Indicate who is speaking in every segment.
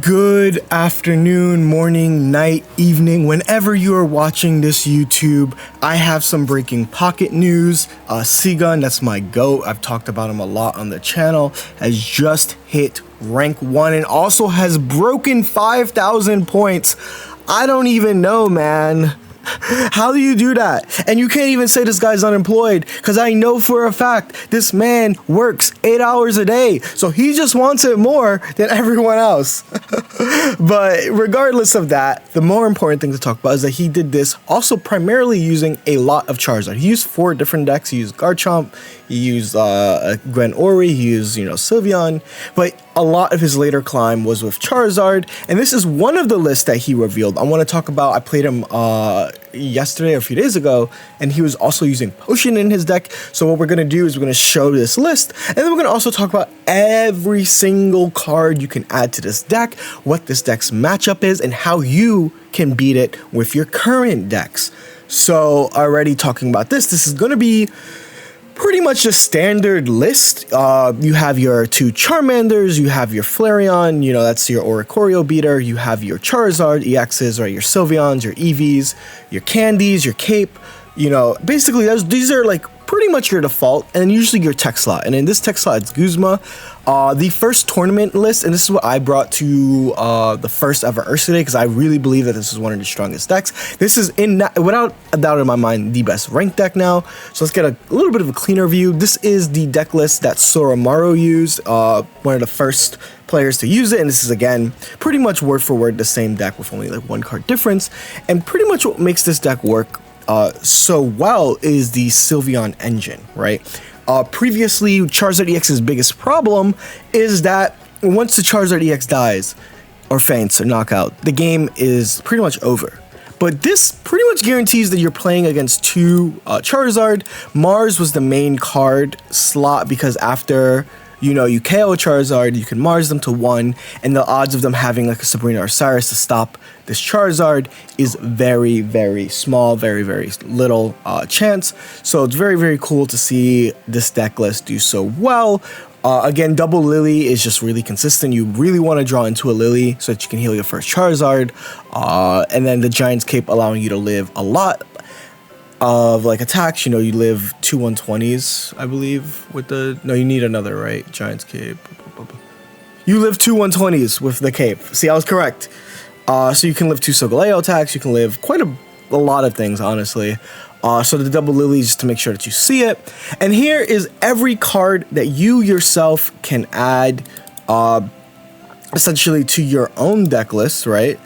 Speaker 1: Good afternoon, morning, night, evening, whenever you are watching this YouTube. I have some breaking pocket news. Seagun, that's my GOAT. I've talked about him a lot on the channel, has just hit rank 1 and also has broken 5,000 points. I don't even know, man. How do you do that? And you can't even say this guy's unemployed, because I know for a fact this man works 8 hours a day, so he just wants it more than everyone else. But regardless of that, the more important thing to talk about is that he did this also primarily using a lot of Charizard. He used 4 different decks. He used Garchomp, he used Gwen Ori, he used Sylveon, but a lot of his later climb was with Charizard, and this is one of the lists that he revealed. I want to talk about, I played him yesterday or a few days ago, and he was also using Potion in his deck. So what we're going to do is we're going to show this list, and then we're going to also talk about every single card you can add to this deck, what this deck's matchup is, and how you can beat it with your current decks. So already talking about this is going to be pretty much a standard list. You have your 2 Charmanders, you have your Flareon, that's your Oricorio beater, you have your Charizard EXs, right, your Sylveons, your Eevees, your Candies, your Cape, basically these are like pretty much your default, and then usually your tech slot. And in this tech slot, it's Guzma. The first tournament list, and this is what I brought to the first ever Ursa Day, because I really believe that this is one of the strongest decks. This is, without a doubt in my mind, the best ranked deck now. So let's get a little bit of a cleaner view. This is the deck list that Soramaru used, one of the first players to use it, and this is, again, pretty much word for word the same deck with only like 1 card difference. And pretty much what makes this deck work so well is the Sylveon engine, right? Previously, Charizard EX's biggest problem is that once the Charizard EX dies, or faints, or knockout, the game is pretty much over. But this pretty much guarantees that you're playing against 2 Charizard. Mars was the main card slot, because after you KO Charizard, you can Mars them to 1, and the odds of them having like a Sabrina or Cyrus to stop this Charizard is very, very small, very, very little chance. So it's very, very cool to see this deck list do so well. Again, double Lily is just really consistent. You really want to draw into a Lily so that you can heal your first Charizard. And then the Giant's Cape allowing you to live a lot of like attacks. You live 2 120s, I believe, with the, no, you need another, right? Giant's Cape. You live 2 120s with the Cape. See, I was correct. So you can live 2 Solgaleo attacks, you can live quite a lot of things, honestly. So the double Lily, just to make sure that you see it. And here is every card that you yourself can add essentially to your own deck list, right?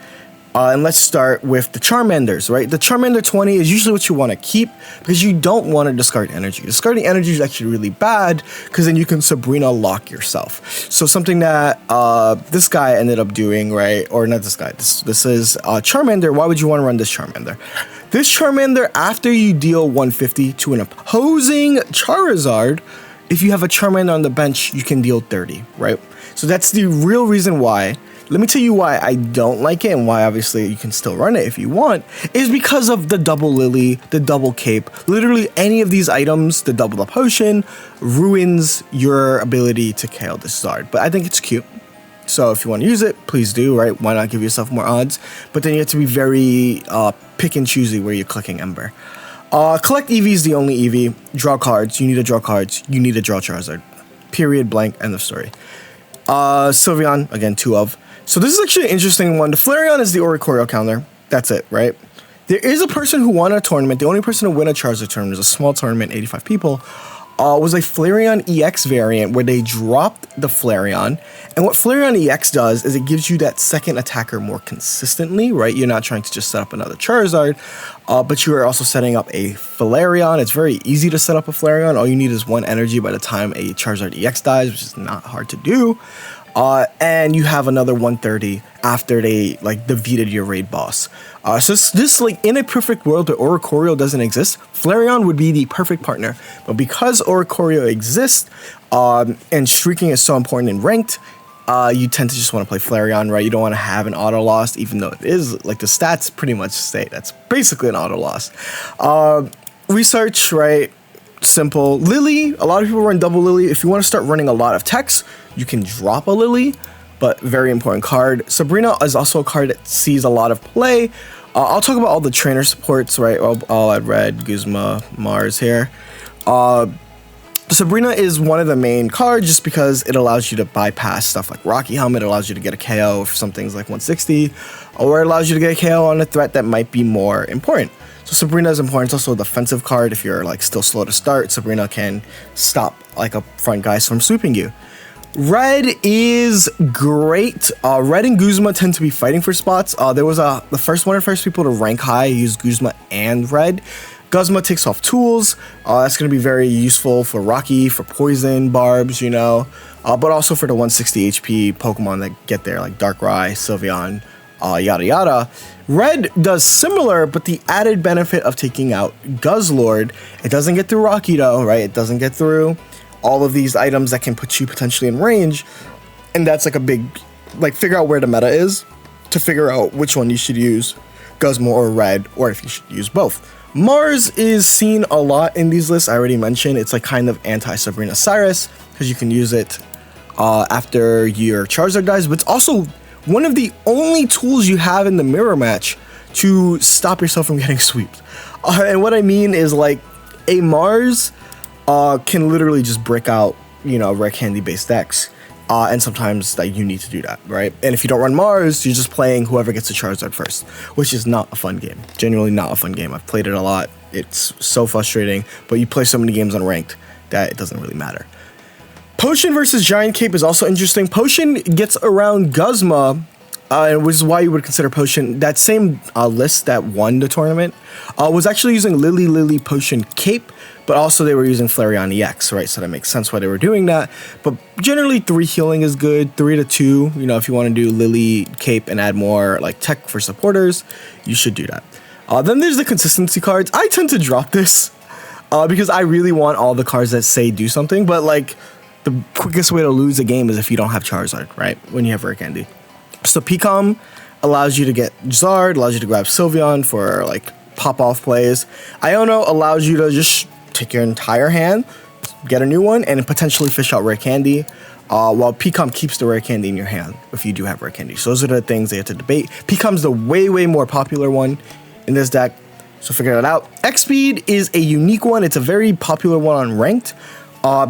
Speaker 1: And let's start with the Charmanders, right? The Charmander 20 is usually what you want to keep, because you don't want to discard energy. Discarding energy is actually really bad, because then you can Sabrina lock yourself. So something that this guy ended up doing, right? Or not this guy. This is Charmander. Why would you want to run this Charmander? This Charmander, after you deal 150 to an opposing Charizard, if you have a Charmander on the bench, you can deal 30, right? So that's the real reason why. Let me tell you why I don't like it, and why obviously you can still run it if you want, is because of the double Lily, the double Cape. Literally any of these items, the double the potion, ruins your ability to KO this Zard. But I think it's cute. So if you want to use it, please do, right? Why not give yourself more odds? But then you have to be very pick and choosy where you're clicking Ember. Collect Eevee is the only Eevee. Draw cards. You need to draw cards. You need to draw Charizard. Period, blank, end of story. Sylveon, again, 2 of. So this is actually an interesting one. The Flareon is the Oricorio counter. That's it, right? There is a person who won a tournament. The only person to win a Charizard tournament was a small tournament, 85 people. Was a Flareon EX variant where they dropped the Flareon. And what Flareon EX does is it gives you that second attacker more consistently, right? You're not trying to just set up another Charizard, but you are also setting up a Flareon. It's very easy to set up a Flareon. All you need is 1 energy by the time a Charizard EX dies, which is not hard to do. And you have another 130 after they defeated your raid boss. So this in a perfect world where Oricorio doesn't exist, Flareon would be the perfect partner. But because Oricorio exists, and streaking is so important in ranked, you tend to just want to play Flareon, right? You don't want to have an auto loss, even though it is the stats pretty much say that's basically an auto loss. Research, right? Simple. Lily, a lot of people run double Lily. If you want to start running a lot of techs, you can drop a Lily, but very important card. Sabrina is also a card that sees a lot of play. I'll talk about all the trainer supports, right? I'll add Red, Guzma, Mars here. Sabrina is one of the main cards just because it allows you to bypass stuff like Rocky Helmet. It allows you to get a KO for some things like 160, or it allows you to get a KO on a threat that might be more important. So Sabrina is important. It's also a defensive card. If you're like still slow to start, Sabrina can stop like a front guy from sweeping you. Red is great. Red and Guzma tend to be fighting for spots. There was one of the first people to rank high use Guzma and Red. Guzma takes off tools. That's going to be very useful for Rocky, for poison, barbs, you know, but also for the 160 HP Pokemon that get there, like Darkrai, Sylveon, yada yada. Red does similar, but the added benefit of taking out Guzzlord, it doesn't get through Rocky though, right? It doesn't get through all of these items that can put you potentially in range, and that's like a big, like, figure out where the meta is to figure out which one you should use, Guzma or Red, or if you should use both. Mars is seen a lot in these lists. I already mentioned it's like kind of anti-Sabrina Cyrus because you can use it after your Charizard dies, but it's also one of the only tools you have in the mirror match to stop yourself from getting sweeped. And what I mean is, like, a Mars can literally just brick out, you know, rare candy based decks. And sometimes like you need to do that, right? And if you don't run Mars, you're just playing whoever gets a Charizard first, which is not a fun game. Genuinely not a fun game. I've played it a lot. It's so frustrating, but you play so many games unranked that it doesn't really matter. Potion versus Giant Cape is also interesting. Potion gets around Guzma, which is why you would consider Potion. That same list that won the tournament was actually using Lily, Potion, Cape, but also they were using Flareon EX, right? So that makes sense why they were doing that. But generally 3 healing is good, 3 to 2. You know, if you want to do Lily, Cape, and add more like tech for supporters, you should do that. Then there's the consistency cards. I tend to drop this because I really want all the cards that say do something, but like the quickest way to lose a game is if you don't have Charizard, right? When you have Rare Candy. So PCOM allows you to get Zard, allows you to grab Sylveon for like pop-off plays. Iono allows you to just take your entire hand, get a new one, and potentially fish out Rare Candy, while PCOM keeps the Rare Candy in your hand if you do have Rare Candy. So those are the things they have to debate. PCOM's the way more popular one in this deck, so figure that out. X-Speed is a unique one. It's a very popular one on Ranked.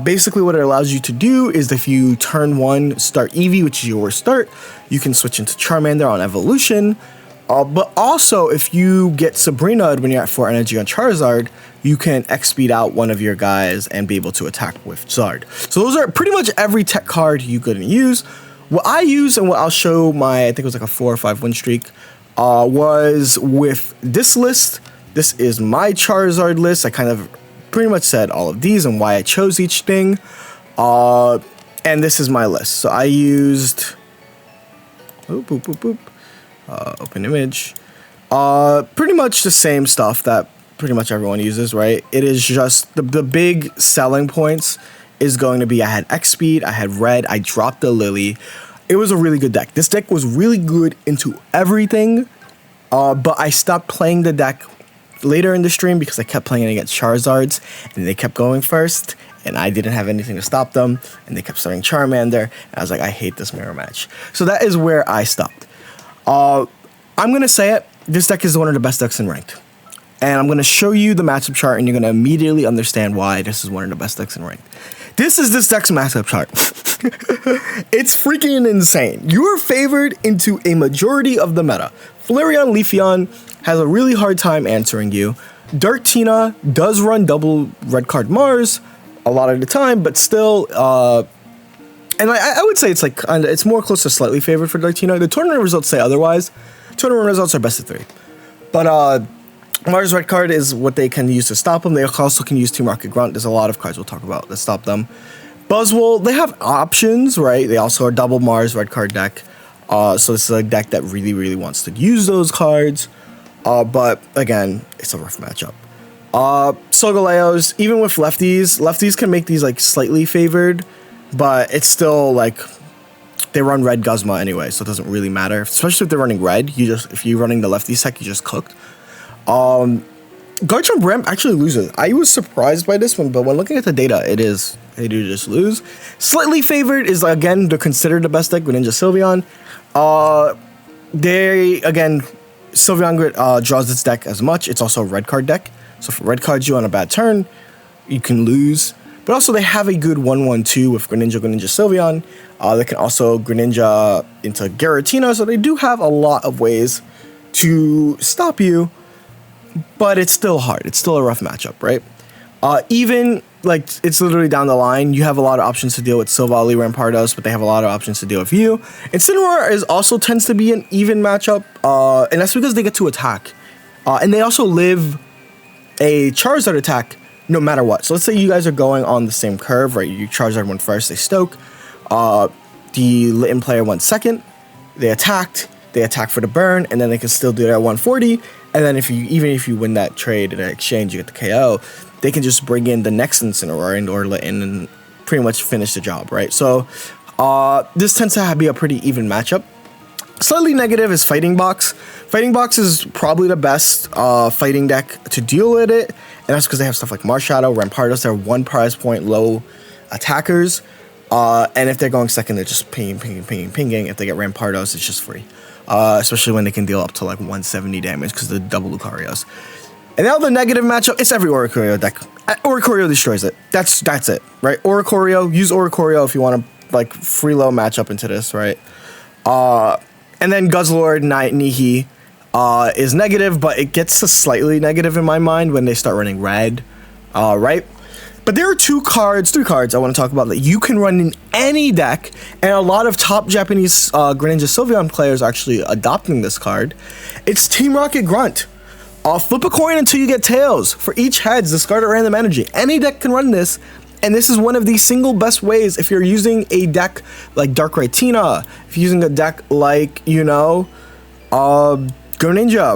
Speaker 1: Basically what it allows you to do is if you turn 1 start Eevee, which is your worst start, you can switch into Charmander on Evolution. But also, if you get Sabrina when you're at 4 energy on Charizard, you can X-Speed out one of your guys and be able to attack with Zard. So those are pretty much every tech card you could use. What I use and what I'll show my, I think it was like a 4 or 5 win streak, was with this list. This is my Charizard list. I kind of pretty much said all of these and why I chose each thing. And this is my list. So I used... open image. Pretty much the same stuff that pretty much everyone uses, right? It is just the big selling points is going to be I had X-Speed, I had Red, I dropped the Lily. It was a really good deck. This deck was really good into everything, but I stopped playing the deck later in the stream because I kept playing it against Charizards and they kept going first and I didn't have anything to stop them and they kept starting Charmander and I was like, I hate this mirror match. So that is where I stopped. I'm going to say it, this deck is one of the best decks in Ranked. And I'm going to show you the matchup chart and you're going to immediately understand why this is one of the best decks in Ranked. This is this deck's matchup chart. It's freaking insane. You are favored into a majority of the meta. Flareon Leafeon has a really hard time answering you. Dark Tina does run double red card Mars a lot of the time, but still, and I would say it's like it's more close to slightly favored for Dark Tina. The tournament results say otherwise. Tournament results are best of 3, but Mars red card is what they can use to stop them. They also can use Team Rocket Grunt. There's a lot of cards we'll talk about that stop them. Buzzwole, they have options, right? They also are double Mars red card deck. So this is a deck that really wants to use those cards. But again, it's a rough matchup. Solgaleos, even with lefties can make these like slightly favored, but it's still like they run red Guzma anyway, so it doesn't really matter. Especially if they're running red, if you're running the lefty sec, you just cooked. Garchomp Ramp actually loses. I was surprised by this one, but when looking at the data, they do just lose. Slightly favored is, again, they're considered the best deck with Ninja Sylveon. Sylveon draws its deck as much. It's also a red card deck. So if red cards you on a bad turn, you can lose. But also they have a good 1-1-2 with Greninja Sylveon. They can also Greninja into Giratina. So they do have a lot of ways to stop you. But it's still hard. It's still a rough matchup, right? Even, like, it's literally down the line. You have a lot of options to deal with Silvally, Rampardos, but they have a lot of options to deal with you. And Incineroar also tends to be an even matchup, and that's because they get to attack. And they also live a Charizard attack no matter what. So let's say you guys are going on the same curve, right? You Charizard went first, they stoke. The Litten player went second. They attacked for the burn, and then they can still do it at 140. And then if you win that trade in an exchange, you get the KO. They can just bring in the next Incineroar or Litten and pretty much finish the job, right? So this tends to be a pretty even matchup. Slightly negative is Fighting Box. Fighting Box is probably the best fighting deck to deal with it, and that's because they have stuff like Marshadow, Rampardos. They're 1 prize point low attackers, and if they're going second, they're just pinging. If they get Rampardos, it's just free. Especially when they can deal up to like 170 damage because of the double Lucarios. And now the negative matchup, it's every Oricorio deck. Oricorio destroys it. That's it, right? Oricorio, use Oricorio if you want to like free low matchup into this, right? And then Guzzlord, Nihi is negative, but it gets to slightly negative in my mind when they start running red, right? But there are 3 cards I want to talk about that you can run in any deck, and a lot of top Japanese Greninja Sylveon players are actually adopting this card. It's Team Rocket Grunt. Flip a coin until you get tails. For each heads, discard a random energy. Any deck can run this, and this is one of the single best ways if you're using a deck like Darkrai Tina, if you're using a deck like, Greninja,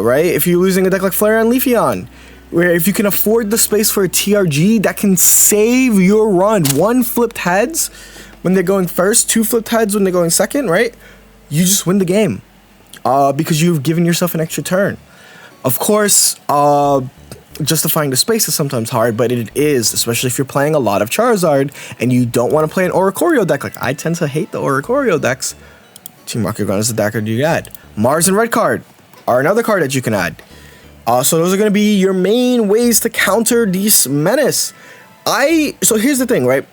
Speaker 1: right? If you're using a deck like Flareon Leafeon, where if you can afford the space for a TRG, that can save your run. 1 flipped heads when they're going first, 2 flipped heads when they're going second, right? You just win the game because you've given yourself an extra turn. Of course, justifying the space is sometimes hard, but it is, especially if you're playing a lot of Charizard and you don't want to play an Oricorio deck. Like, I tend to hate the Oricorio decks. Team Rocket Grunt is the deck you add. Mars and Red card are another card that you can add. So those are going to be your main ways to counter these menace. So here's the thing, right?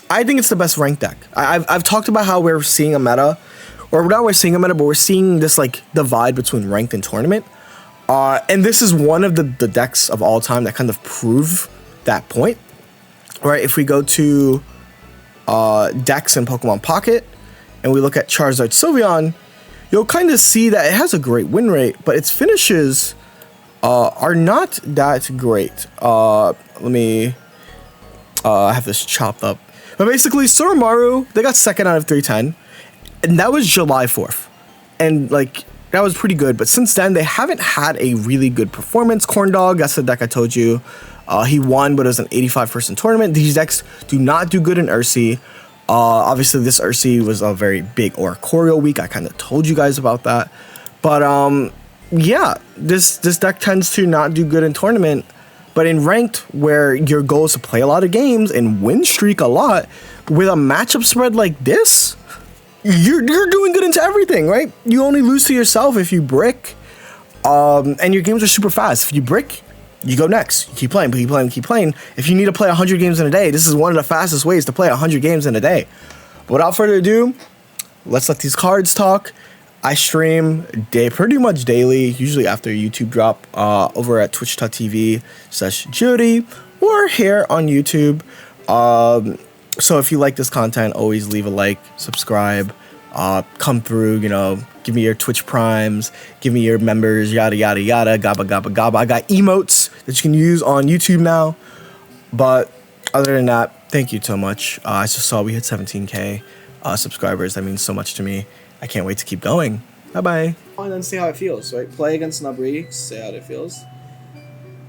Speaker 1: I think it's the best ranked deck. I've talked about how we're seeing a meta, or not we're seeing a meta, but we're seeing this like divide between ranked and tournament. And this is one of the decks of all time that kind of prove that point. Right? If we go to decks in Pokemon Pocket and we look at Charizard Sylveon, you'll kind of see that it has a great win rate, but its finishes are not that great. Let me have this chopped up. But basically, Soromaru, they got second out of 310, and that was July 4th. And like, that was pretty good, but since then, they haven't had a really good performance. Corndog, that's the deck I told you. He won, but it was an 85-person tournament. These decks do not do good in Ursi. Obviously, this Ursi was a very big Oricorio week. I kind of told you guys about that. But yeah, this deck tends to not do good in tournament. But in ranked, where your goal is to play a lot of games and win streak a lot, with a matchup spread like this, you're doing good into everything, right? You only lose to yourself if you brick, and your games are super fast. If you brick, you go next. You keep playing. If you need to play 100 games in a day, this is one of the fastest ways to play 100 games in a day. But without further ado, let's let these cards talk. I stream pretty much daily, usually after a YouTube drop, over at twitch.tv/Jeudy or here on YouTube. So if you like this content, always leave a like, subscribe, come through, give me your Twitch primes, give me your members, yada, yada, yada, gabba, gabba, gabba. I got emotes that you can use on YouTube now. But other than that, thank you so much. I just saw we hit 17K subscribers. That means so much to me. I can't wait to keep going. Bye-bye. And then see how it feels, right? Play against Nubri, see how it feels.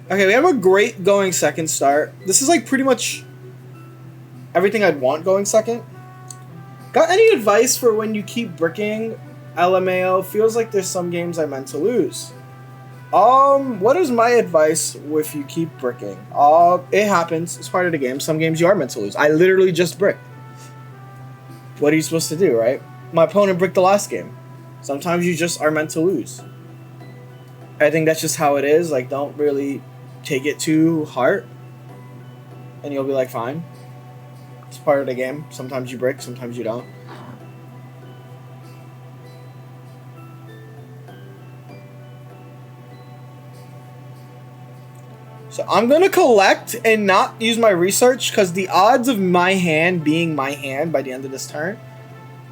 Speaker 1: Okay, we have a great going second start. This is like pretty much everything I'd want going second. Got any advice for when you keep bricking? LMAO, feels like there's some games I meant to lose. What is my advice if you keep bricking? It happens. It's part of the game. Some games you are meant to lose. I literally just bricked. What are you supposed to do, right? My opponent bricked the last game. Sometimes you just are meant to lose. I think that's just how it is. Like, don't really take it too hard. And you'll be like, fine. It's part of the game. Sometimes you brick, sometimes you don't. So I'm going to collect and not use my research because the odds of my hand being my hand by the end of this turn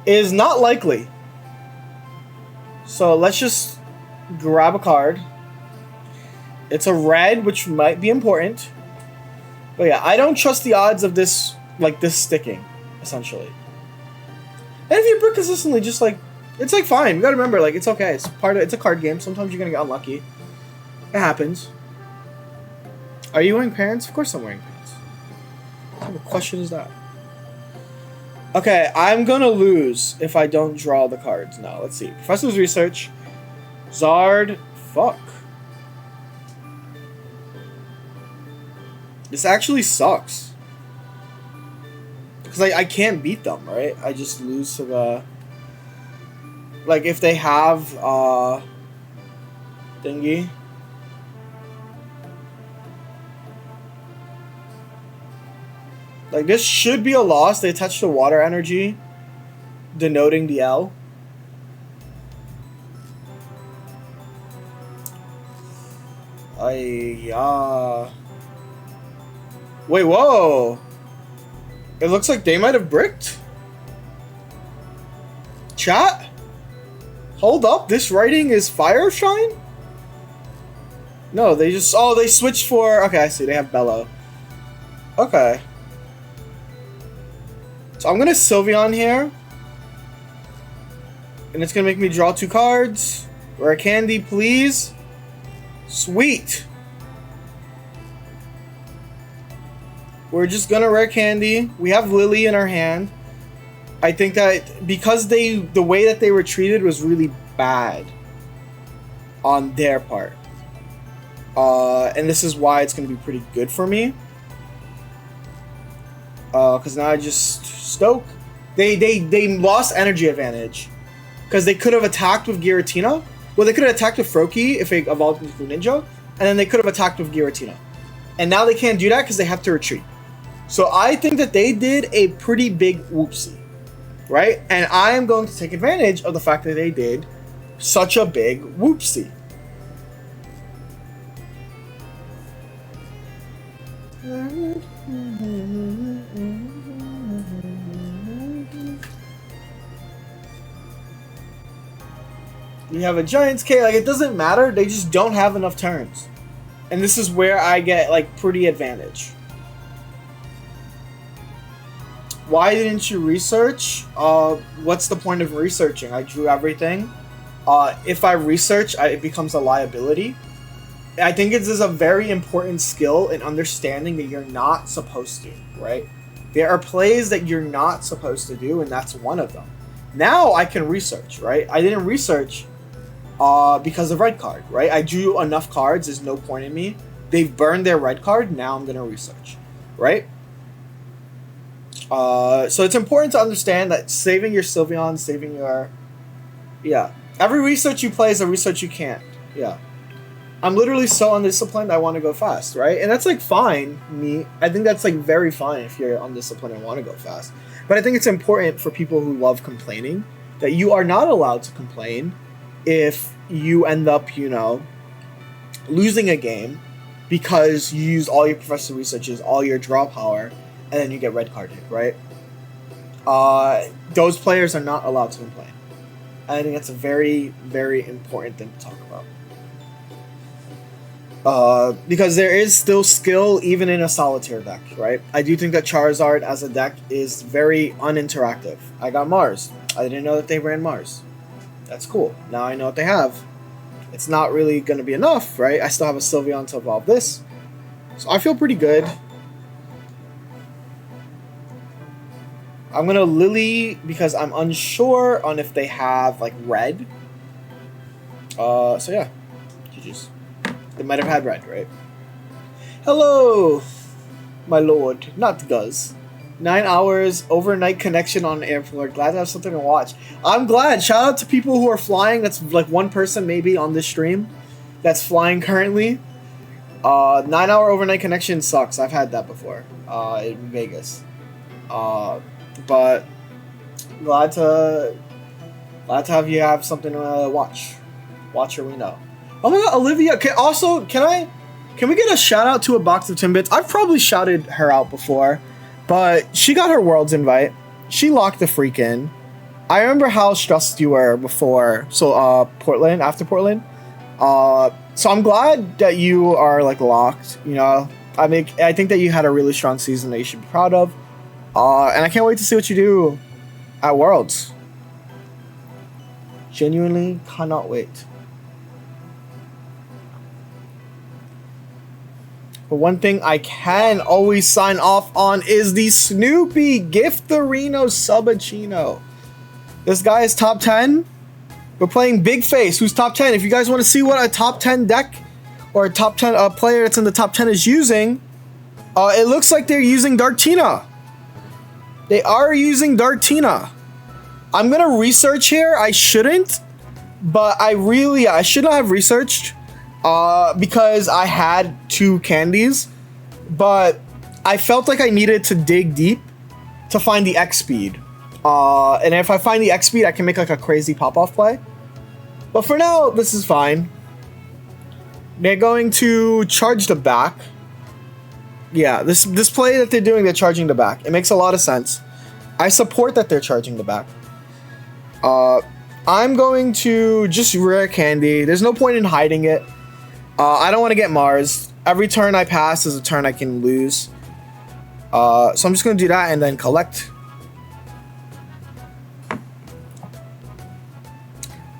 Speaker 1: is not likely. So let's just grab a card. It's a red, which might be important. But yeah, I don't trust the odds of this, like, this sticking, essentially. And if you brick consistently, just like, it's like fine. You gotta remember, like, it's okay. It's a card game. Sometimes you're gonna get unlucky. It happens. Are you wearing pants? Of course I'm wearing pants. What type of question is that? Okay, I'm gonna lose if I don't draw the cards. Now, let's see. Professor's Research. Zard. Fuck. This actually sucks. Because I can't beat them, right? I just lose to the... Like, if they have, thingy. Like, this should be a loss. They attach the water energy, denoting the L. Wait, whoa. It looks like they might have bricked. Chat? Hold up. This writing is Fireshine? No, they just... Oh, they switched for... Okay, I see. They have Bellow. Okay. So I'm going to Sylveon here. And it's going to make me draw 2 cards. Rare Candy, please. Sweet. We're just going to Rare Candy. We have Lily in our hand. I think that because the way that they were treated was really bad on their part. And this is why it's going to be pretty good for me. Because now I just Stoke. They lost energy advantage. Because they could have attacked with Giratina. Well, they could have attacked with Froakie if they evolved into Ninja. And then they could have attacked with Giratina. And now they can't do that because they have to retreat. So I think that they did a pretty big whoopsie. Right? And I am going to take advantage of the fact that they did such a big whoopsie. We have a Giants K. Like, it doesn't matter. They just don't have enough turns. And this is where I get, like, pretty advantage. Why didn't you research? What's the point of researching? I drew everything. If I research, it becomes a liability. I think it is a very important skill in understanding that you're not supposed to, right? There are plays that you're not supposed to do, and that's one of them. Now I can research, right? I didn't research because of red card, right? I drew enough cards. There's no point in me. They've burned their red card. Now I'm going to research, right? So it's important to understand that saving your Sylveon, saving your... Yeah. Every research you play is a research you can't. Yeah. I'm literally so undisciplined, I want to go fast, right? And that's, like, fine, me. I think that's, like, very fine if you're undisciplined and want to go fast. But I think it's important for people who love complaining that you are not allowed to complain if you end up, you know, losing a game because you use all your professional researches, all your draw power, and then you get red carded, right? Those players are not allowed to complain. And I think that's a very, very important thing to talk about. Because there is still skill even in a solitaire deck, right? I do think that Charizard as a deck is very uninteractive. I got Mars. I didn't know that they ran Mars. That's cool. Now I know what they have. It's not really going to be enough, right? I still have a Sylveon to evolve this. So I feel pretty good. I'm going to Lily because I'm unsure on if they have, like, red. So yeah. GG's. They might have had red, right? Hello, my lord. Not Guz. 9 hours, overnight connection on airport. Glad to have something to watch. I'm glad. Shout out to people who are flying. That's like one person maybe on this stream that's flying currently. 9-hour overnight connection sucks. I've had that before in Vegas. But glad to have you have something to watch. Watch Arena. Oh my god, Olivia. Can we get a shout out to a box of Timbits? I've probably shouted her out before, but she got her Worlds invite. She locked the freak in. I remember how stressed you were before. So Portland, after Portland. So I'm glad that you are like locked. You know, I think that you had a really strong season that you should be proud of. And I can't wait to see what you do at Worlds. Genuinely cannot wait. But one thing I can always sign off on is the Snoopy Gifterino Subachino. This guy is top 10. We're playing Big Face, who's top 10. If you guys want to see what a top 10 deck or a top 10 player that's in the top 10 is using, it looks like they're using Dartina. They are using Dartina. I'm going to research here. I shouldn't, but I should not have researched. Because I had 2 candies, but I felt like I needed to dig deep to find the X speed. And if I find the X speed, I can make like a crazy pop-off play. But for now, this is fine. They're going to charge the back. Yeah, this play that they're doing, they're charging the back. It makes a lot of sense. I support that they're charging the back. I'm going to just rare candy. There's no point in hiding it. I don't want to get Mars. Every turn I pass is a turn I can lose. So I'm just going to do that and then collect.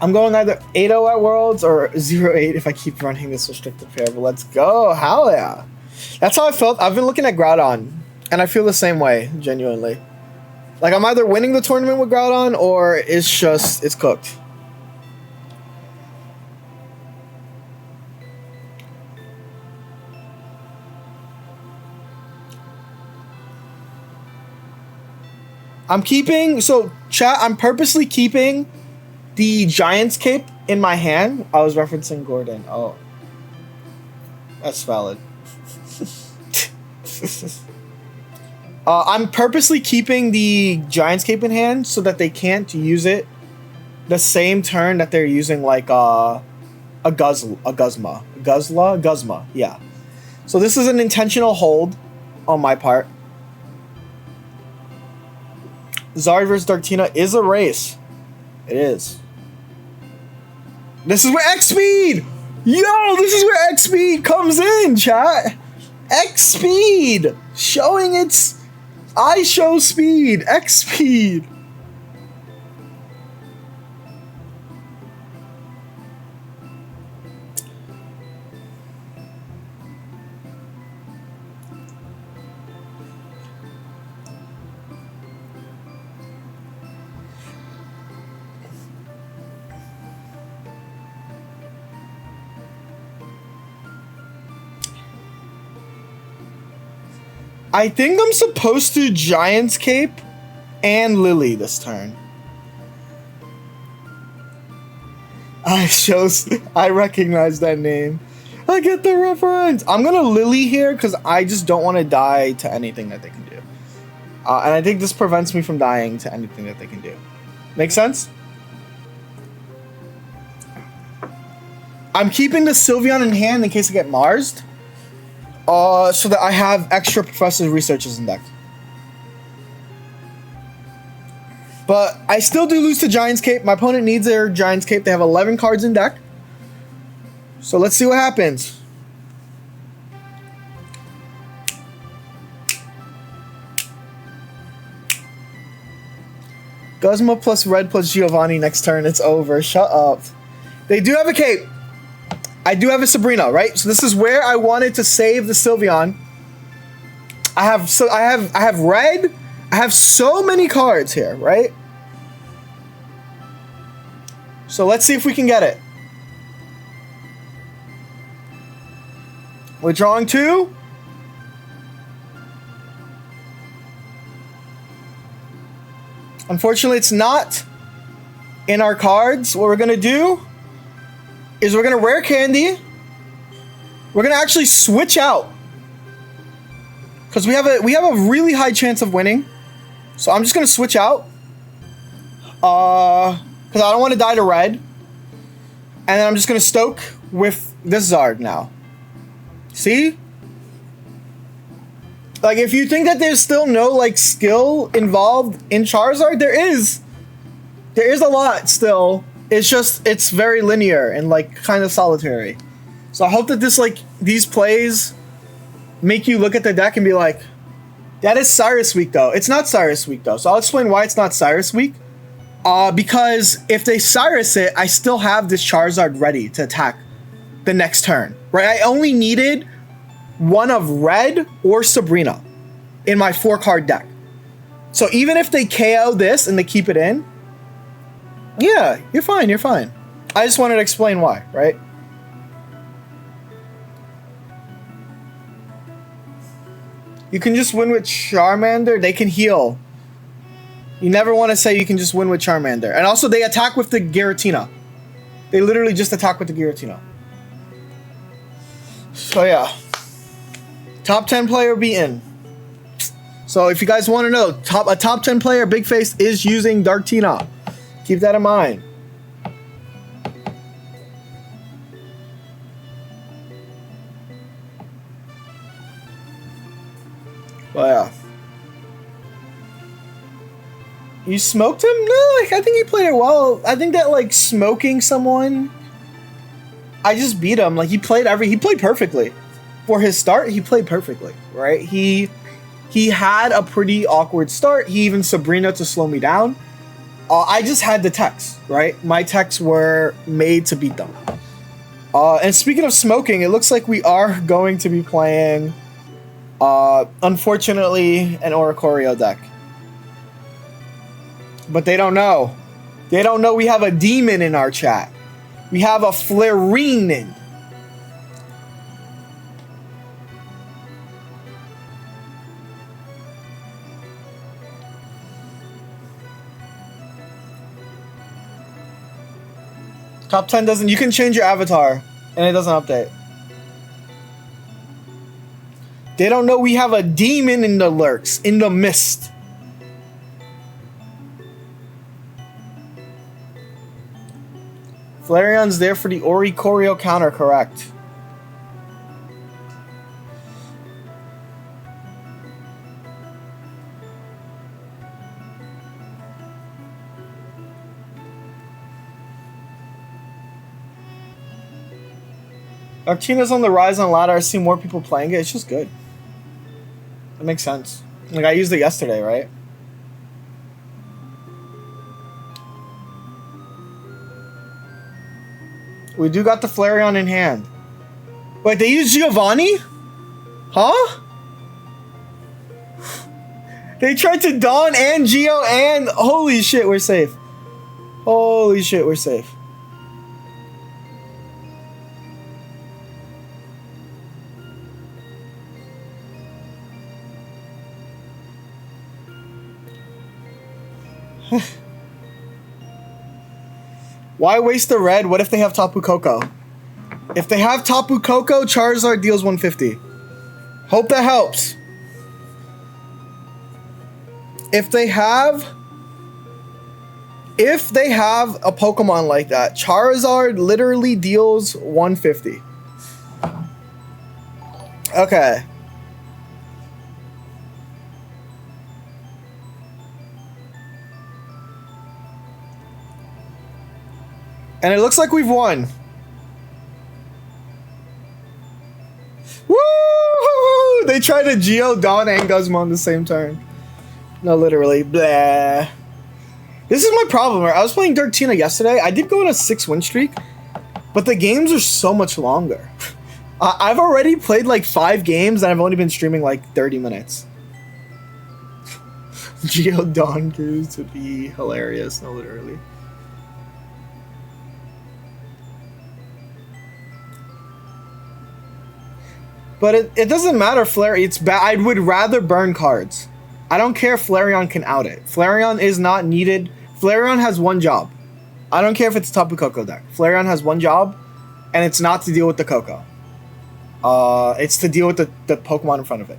Speaker 1: I'm going either 8-0 at Worlds or 0-8 if I keep running this restricted pair. But let's go. Hell yeah. That's how I felt. I've been looking at Groudon, and I feel the same way, genuinely. Like, I'm either winning the tournament with Groudon or it's cooked. I'm purposely keeping the Giant's Cape in my hand. I was referencing Gordon. Oh. That's valid. I'm purposely keeping the Giant's Cape in hand so that they can't use it the same turn that they're using like a Guzma. Guzma, yeah. So this is an intentional hold on my part. Zard vs Dartina is a race. It is. This is where X-Speed! Yo, this is where X-Speed comes in, chat! X-Speed! Showing its... I show speed! X-Speed! I think I'm supposed to Giant's Cape and Lily this turn. I recognize that name. I get the reference. I'm gonna Lily here because I just don't want to die to anything that they can do. And I think this prevents me from dying to anything that they can do. Make sense? I'm keeping the Sylveon in hand in case I get Marsed. So that I have extra Professor Researches in deck. But I still do lose to Giant's Cape. My opponent needs their Giant's Cape. They have 11 cards in deck. So let's see what happens. Guzma plus Red plus Giovanni next turn. It's over. Shut up. They do have a cape. I do have a Sabrina, right? So this is where I wanted to save the Sylveon. I have red. I have so many cards here, right? So let's see if we can get it. We're drawing 2. Unfortunately, it's not in our cards. What we're gonna do is we're gonna rare candy. We're gonna actually switch out because we have a really high chance of winning. So I'm just gonna switch out because I don't want to die to red, and then I'm just gonna stoke with this Zard now. See? Like, if you think that there's still no, like, skill involved in Charizard, there is. There is a lot still. It's just, it's very linear and, like, kind of solitary. So I hope that this, like, these plays make you look at the deck and be like, that is Cyrus week, though. It's not Cyrus week, though. So I'll explain why it's not Cyrus week. Because if they Cyrus it, I still have this Charizard ready to attack the next turn, right? I only needed one of Red or Sabrina in my 4-card deck. So even if they KO this and they keep it in, yeah, you're fine, you're fine. I just wanted to explain why, right? You can just win with Charmander. They can heal. You never want to say you can just win with Charmander. And also, they attack with the Giratina. They literally just attack with the Giratina. So yeah. Top 10 player be in. So if you guys want to know, a top 10 player, Big Face is using Dartina. Keep that in mind. But yeah. You smoked him? No, like, I think he played it well. I think that, like, smoking someone, I just beat him. Like, he played perfectly. For his start, he played perfectly, right? He had a pretty awkward start. He even Sabrina to slow me down. I just had the techs, right? My techs were made to beat them. And speaking of smoking, it looks like we are going to be playing, unfortunately, an Oricorio deck. But they don't know. They don't know we have a demon in our chat. We have a Flareenen. Top 10 doesn't... You can change your avatar, and it doesn't update. They don't know we have a demon in the lurks, in the mist. Flareon's there for the Oricorio counter, correct. Artina's on the rise on ladder. I see more people playing it. It's just good. That makes sense. Like, I used it yesterday, right? We do got the Flareon in hand. Wait, they use Giovanni? Huh? They tried to Dawn and Geo and... Holy shit, we're safe. Holy shit, we're safe. Why waste the red? What if they have Tapu Koko? If they have Tapu Koko, Charizard deals 150. Hope that helps. If they have a Pokemon like that, Charizard literally deals 150. Okay. And it looks like we've won. Woo! They tried to Geo, Dawn, and Guzma on the same turn. No, literally. Blah. This is my problem. I was playing Dartina yesterday. I did go on a 6-win streak, but the games are so much longer. I've already played like 5 games, and I've only been streaming like 30 minutes. Geo Dawn Cruise to be hilarious. No, literally. But it doesn't matter, Flareon. It's bad. I would rather burn cards. I don't care if Flareon can out it. Flareon is not needed. Flareon has one job. I don't care if it's Tapu Koko deck. Flareon has one job, and it's not to deal with the Koko. It's to deal with the Pokemon in front of it.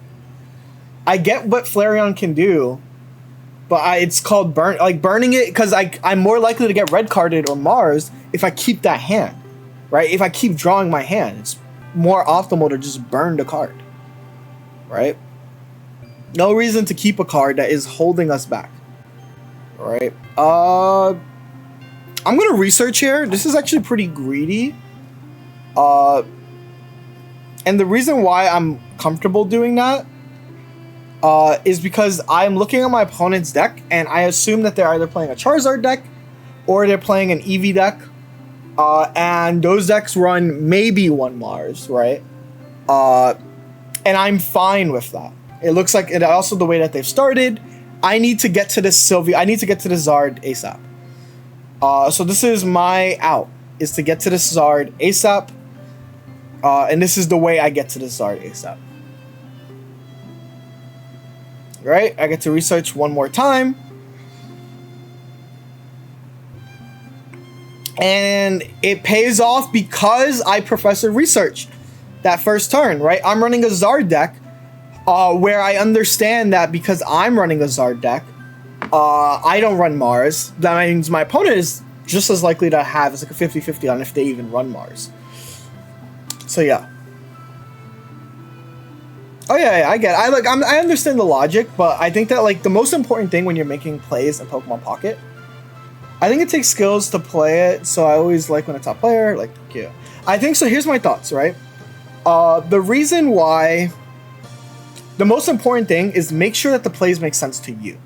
Speaker 1: I get what Flareon can do, but it's called burning it, because I'm more likely to get red carded or Mars if I keep that hand, right? If I keep drawing my hand, it's more optimal to just burn the card, right? No reason to keep a card that is holding us back, right? I'm gonna research here. This is actually pretty greedy, and the reason why I'm comfortable doing that is because I'm looking at my opponent's deck, and I assume that they're either playing a Charizard deck or they're playing an Eevee deck, and those decks run maybe one Mars, right? And I'm fine with that. It looks like, and also the way that they've started, I need to get to this Sylvia. I need to get to the Zard ASAP. So this is my out, is to get to the Zard ASAP. And this is the way I get to the Zard ASAP. Right? I get to research one more time. And it pays off because I Professor researched that first turn, right? I'm running a Zard deck where I understand that because I'm running a Zard deck, I don't run Mars. That means my opponent is just as likely to have, it's like a 50-50 on if they even run Mars. So yeah. Oh yeah, I get it. I understand the logic, but I think that like the most important thing when you're making plays in Pokemon Pocket, I think it takes skills to play it. So I always like when a top player, like, yeah. I think so. Here's my thoughts, right? The reason why, the most important thing is make sure that the plays make sense to you,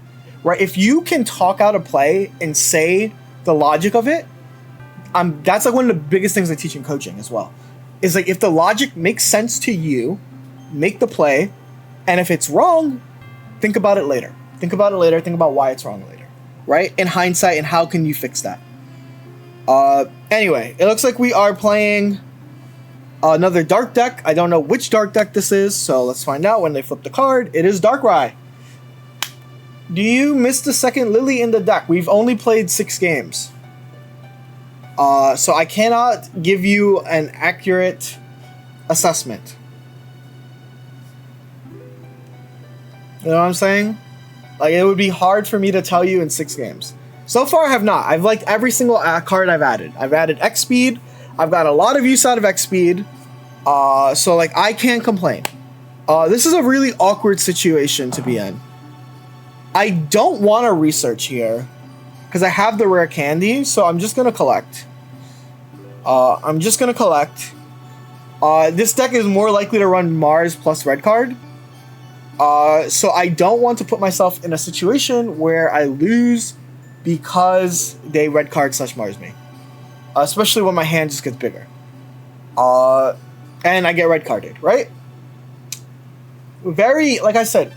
Speaker 1: right? If you can talk out a play and say the logic of it, that's like one of the biggest things I teach in coaching as well. Is like, if the logic makes sense to you, make the play, and if it's wrong, think about it later. Think about it later. Think about why it's wrong later, right? In hindsight, and how can you fix that? Anyway, it looks like we are playing another dark deck. I don't know which dark deck this is, so let's find out when they flip the card. It is Darkrai. Do you miss the second Lily in the deck? We've only played 6 games. So I cannot give you an accurate assessment. You know what I'm saying? Like, it would be hard for me to tell you in 6 games. So far, I have not. I've liked every single card I've added. I've added X-Speed. I've got a lot of use out of X-Speed. So, like, I can't complain. This is a really awkward situation to be in. I don't want to research here because I have the rare candy, so I'm just going to collect. This deck is more likely to run Mars plus red card. So I don't want to put myself in a situation where I lose because they red card / Mars me. Especially when my hand just gets bigger. And I get red carded, right? Very, like I said,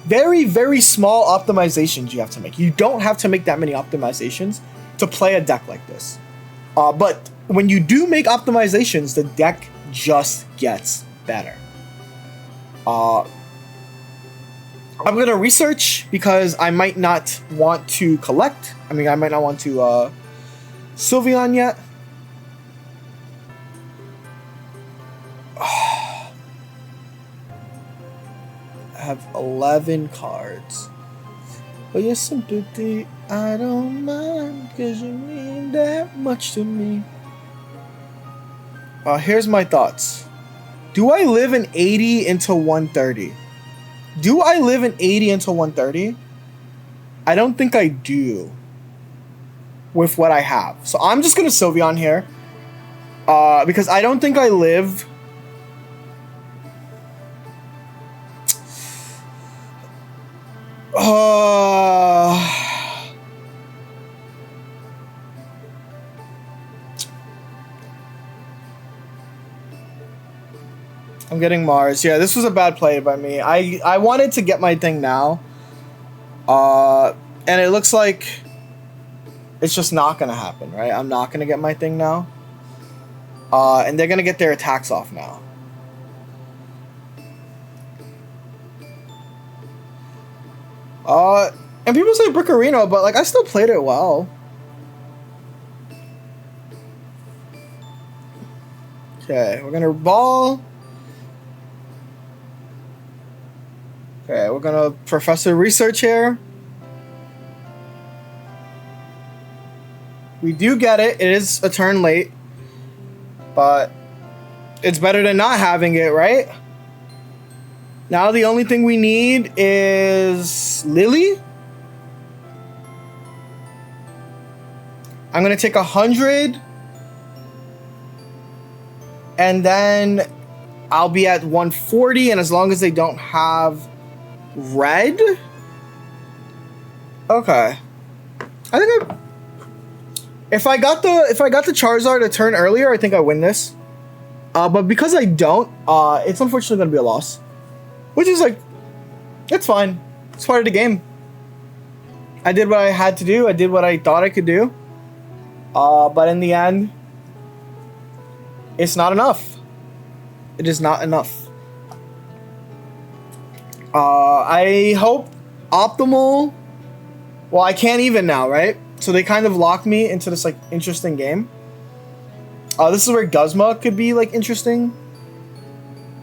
Speaker 1: very, very small optimizations you have to make. You don't have to make that many optimizations to play a deck like this. But when you do make optimizations, the deck just gets better. I'm going to research because I might not want to collect. I mean, I might not want to Sylveon yet. I have 11 cards. Oh, yes, sympathy, I don't mind, because you mean that much to me. Here's my thoughts. Do I live an 80 into 130? Do I live an 80 into 130? I don't think I do with what I have. So I'm just going to Sylveon here because I don't think I live. I'm getting Mars. Yeah, this was a bad play by me. I wanted to get my thing now. And it looks like it's just not going to happen, right? I'm not going to get my thing now. And they're going to get their attacks off now. And people say Brick Arena, but like I still played it well. Okay, we're gonna ball. Okay, we're gonna Professor Research here. We do get it. It is a turn late, but it's better than not having it, right? Now the only thing we need is Lily. I'm gonna take 100, and then I'll be at 140. And as long as they don't have red, okay. I think if I got the Charizard a turn earlier, I think I win this. But because I don't, it's unfortunately gonna be a loss, which is like, it's fine. It's part of the game. I did what I had to do. I did what I thought I could do. But in the end, it's not enough. It is not enough. I hope optimal. Well, I can't even now, right? So they kind of locked me into this like interesting game. This is where Guzma could be like interesting.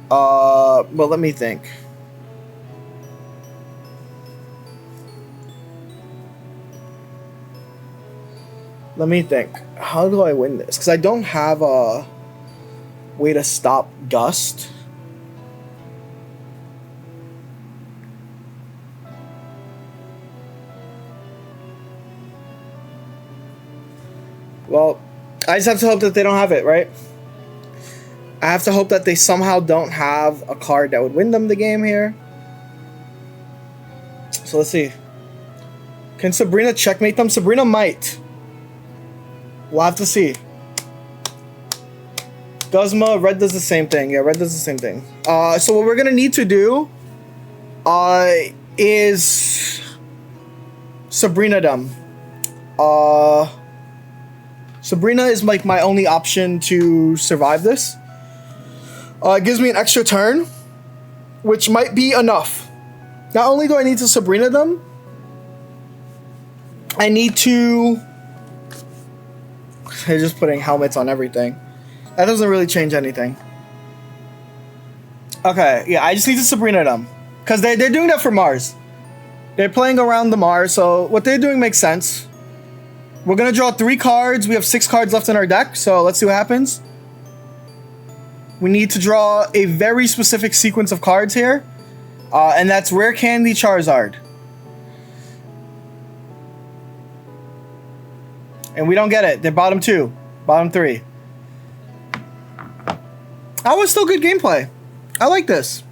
Speaker 1: Well, let me think. Let me think. How do I win this? Because I don't have a way to stop Gust. Well, I just have to hope that they don't have it, right? I have to hope that they somehow don't have a card that would win them the game here. So let's see. Can Sabrina checkmate them? Sabrina might. We'll have to see. Guzma, red does the same thing. Yeah, red does the same thing. So what we're gonna need to do is Sabrina them. Sabrina is like my only option to survive this. It gives me an extra turn, which might be enough. Not only do I need to Sabrina them, I need to... They're just putting helmets on everything. That doesn't really change anything. Okay, yeah, I just need to Sabrina them. Because they're doing that for Mars. They're playing around the Mars, so what they're doing makes sense. We're going to draw 3 cards. We have 6 cards left in our deck, so let's see what happens. We need to draw a very specific sequence of cards here. And that's Rare Candy Charizard. And we don't get it. They're bottom 2. Bottom 3. That was still good gameplay. I like this.